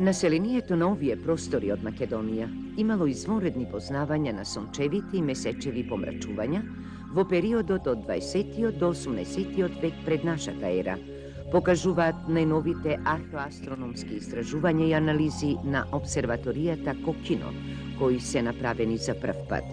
Населението на овие простори од Македонија имало извонредни познавања на сончевите и месечеви помрачувања во периодот од 20 до 18 век пред нашата ера, покажуваат најновите археоастрономски истражувања и анализи на обсерваторијата Кокино, кои се направени за прв пат.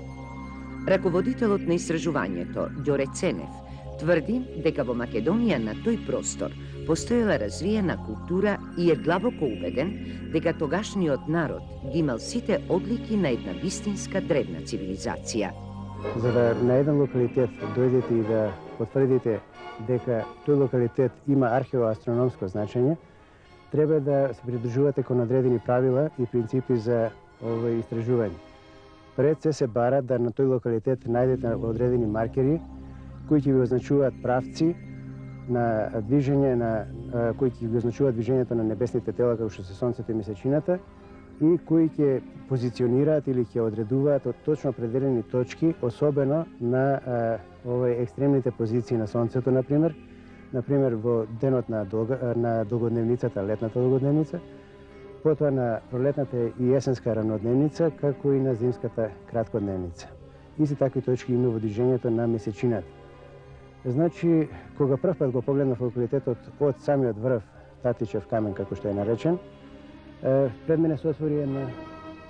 Раководителот на истражувањето, Ѓоре Ценев, тврди дека во Македонија на тој простор постоела развиена култура и е длабоко убеден дека тогашниот народ ги имал сите одлики на една вистинска древна цивилизација. За да на еден локалитет дојдете и да потврдите дека тој локалитет има археоастрономско значење, треба да се придржувате кон одредени правила и принципи за овој истражување. Пред се бара да на тој локалитет најдете одредени маркери кои ќе ви означуваат правци на движење кои ќе ги означуваат движењето на небесните тела како што се сонцето и месечината и кои ќе позиционираат или ќе одредуваат од точно определени точки, особено на овој екстремните позиции на сонцето, например во денот на долгодневницата, летната долгодневница, потоа на пролетната и есенска ранодневница, како и на зимската краткодневница. Исти такви точки има во движењето на месечината. Значи, кога прв пат го погледнав локалитетот од самиот врв Татичев камен, како што е наречен, пред мене се отвори една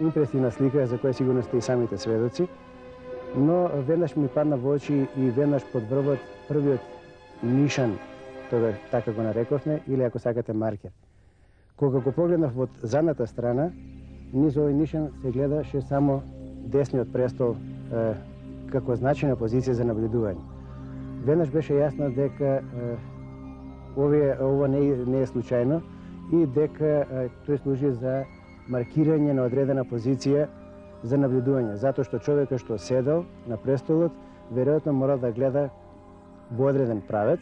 импресивна слика за која сигурно сте и самите сведоци, но веднаш ми падна во очи и веднаш под врвот првиот нишан, тоа така го нарековме, или ако сакате маркер. Кога го погледнав од задната страна, низ овој нишан се гледаше само десниот престол како значајна позиција за наблюдување. Веднаш беше јасно дека ова не е случајно и дека тој служи за маркирање на одредена позиција за наблюдување, затоа што човекот што седел на престолот веројатно морал да гледа во одреден правец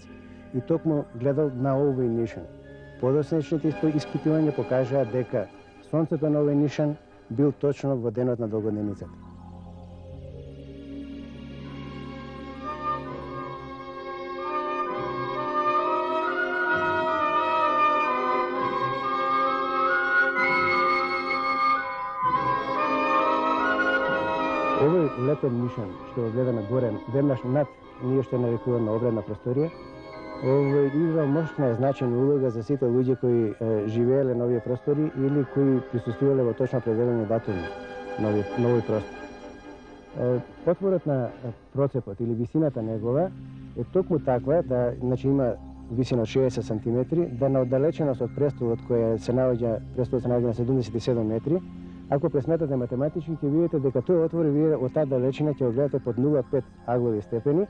и токму гледал на овој нишан. Подоцнечните испитувања покажаа дека сонцето на овој нишан бил точно во денот на долгодневницата. Овој лепен нишан што го гледаме горе, веднаш над ние што нарекуваме обредна просторија, овој играл мощна и значајна улога за сите луѓе кои живееле на овие простори или кои присуствувале во точно определени датуми на овој простор. Отворот на процепот или висината негова е токму таква да, значи има висина од 60 сантиметри, да на оддалеченост од престолот кој се наоѓа на 77 метри. Ако пресметате математички, ќе видите дека тој отвор вие од таа далечина ќе го гледате под 0,5 аглови степени,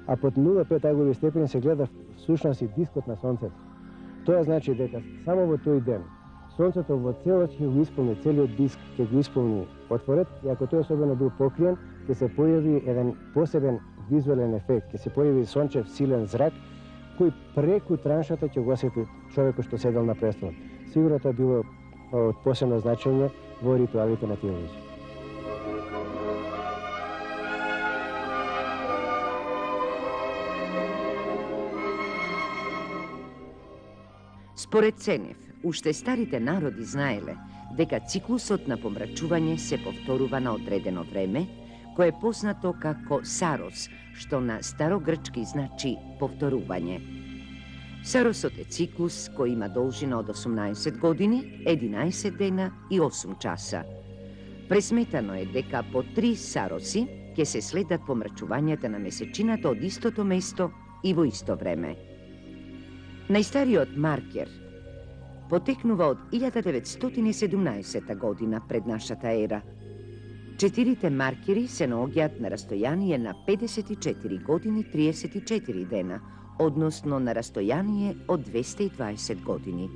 а под 0,5 аглови степени се гледа всушност и дискот на сонцето. Тоа значи дека само во тој ден сонцето во целост ќе го исполни целиот диск, ќе го исполни отворот и ако тој особено бил покриен, ќе се појави еден посебен визуелен ефект, ќе се појави сончев силен зрак кој преку траншата ќе го осети човекот што седел на престолот. Сигурно тоа било од посебно значење во ритуалите на тие луѓе. Според Ценев, уште старите народи знаеле дека циклусот на помрачување се повторува на одредено време, кое е познато како сарос, што на старогрчки значи повторување. Саросот е циклус кој има должина од 18 години, 11 дена и 8 часа. Пресметано е дека по 3 сароси ќе се следат помрачувањата на месечината од истото место и во исто време. Најстариот маркер потекнува од 1917 година пред нашата ера. 4 маркери се наоѓаат на растојание на 54 години 34 дена, односно на растојание од 220 години.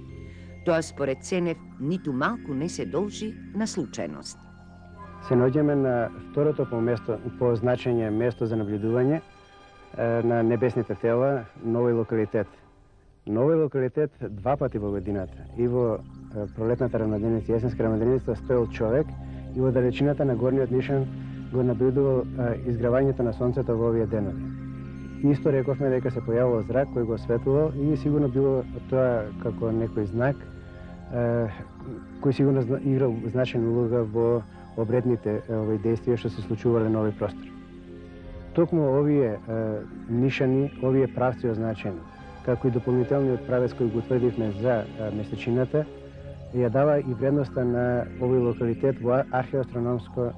Тоа според Ценев ниту малку не се должи на случајност. Се наоѓаме на второто по значење место за наблюдување на небесните тела на овој локалитет. На овој локалитет два пати во годината, и во пролетната равнодневница и есенска равнодневница, стоел човек и во далечината на горниот нишан го наблюдувал изгравањето на сонцето во овие денови. Исто рековме дека се појавувал зрак кој го осветувал и сигурно било тоа како некој знак кој сигурно играл значајна улога во обредните действија што се случувале на овој простор. Токму овие нишани, овие правци означени, како и дополнителниот правец кој го утврдивме за месечината, ја дава и вредноста на овој локалитет во археоастрономско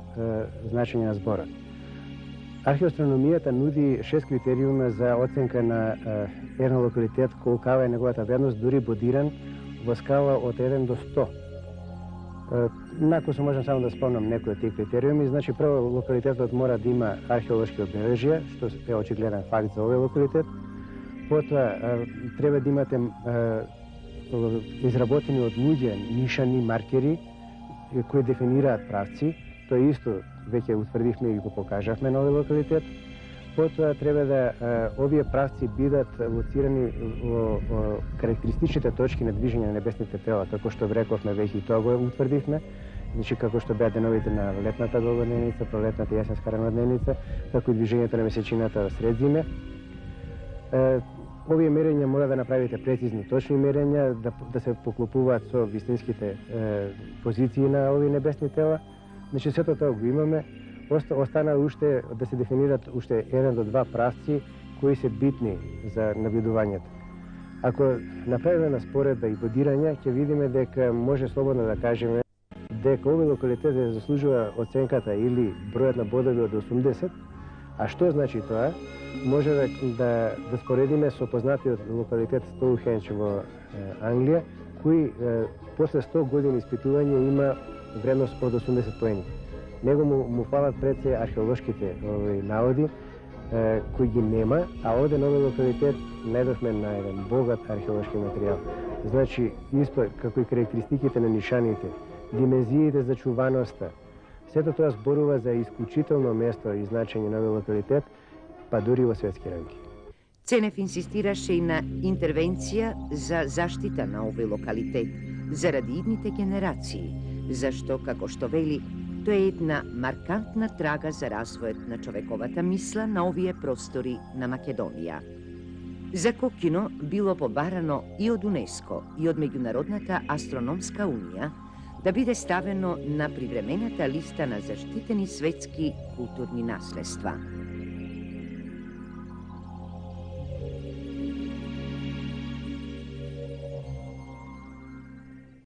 значење на зборот. Археоастрономијата нуди 6 критериума за оценка на еден локалитет, колкава е неговата вредност, дури бодиран во скала од 1 до 100. Накусо можам само да спомнам некои од тие критериуми. Значи, прво, локалитетот мора да има археолошки обележја, што е очигледен факт за овој локалитет. Потоа, треба да имате изработени од луѓе нишани, маркери, кои дефинираат правци. Тоа исто веќе утврдивме и го покажавме на овој локалитет. Потоа треба да овие правци бидат лоцирани во карактеристичните точки на движење на небесните тела, како што рековме веќе и тоа го утврдивме. Значи, како што беа деновите на летната голодневница, пролетната и јасенска ранодневница, како и движењето на месечината во сред зиме. Овие мерења мора да направите прецизни, точни мерења, да се поклопуваат со вистинските позиции на овие небесни тела. Значи, сето тоа го имаме. Остана уште да се дефинират уште 1 до 2 правци кои се битни за набљудувањето. Ако направиме на споредба и бодирање, ќе видиме дека може слободно да кажеме дека овој локалитет заслужува оценката или бројот на бодови од 80. А што значи тоа? Може да споредиме со познатиот локалитет Стоунхендж во Англија, кој после 100 години испитување има вредност од 80 поени. Него му фалат пред се археолошките наводи, кои ги нема, а овде на овој локалитет најдовме на еден богат археолошки материјал. Значи, исто како и карактеристиките на нишаните, димензиите за чуваноста, сето тоа зборува за исклучително место и значење на овој локалитет, па дури во светски рамки. Ценев инсистираше и на интервенција за заштита на овој локалитет, заради идните генерации, зашто, како што вели, тоа е една маркантна трага за развојот на човековата мисла на овие простори на Македонија. За Кокино било побарано и од УНЕСКО и од Меѓународната астрономска унија да биде ставено на привремената листа на заштитени светски културни наследства.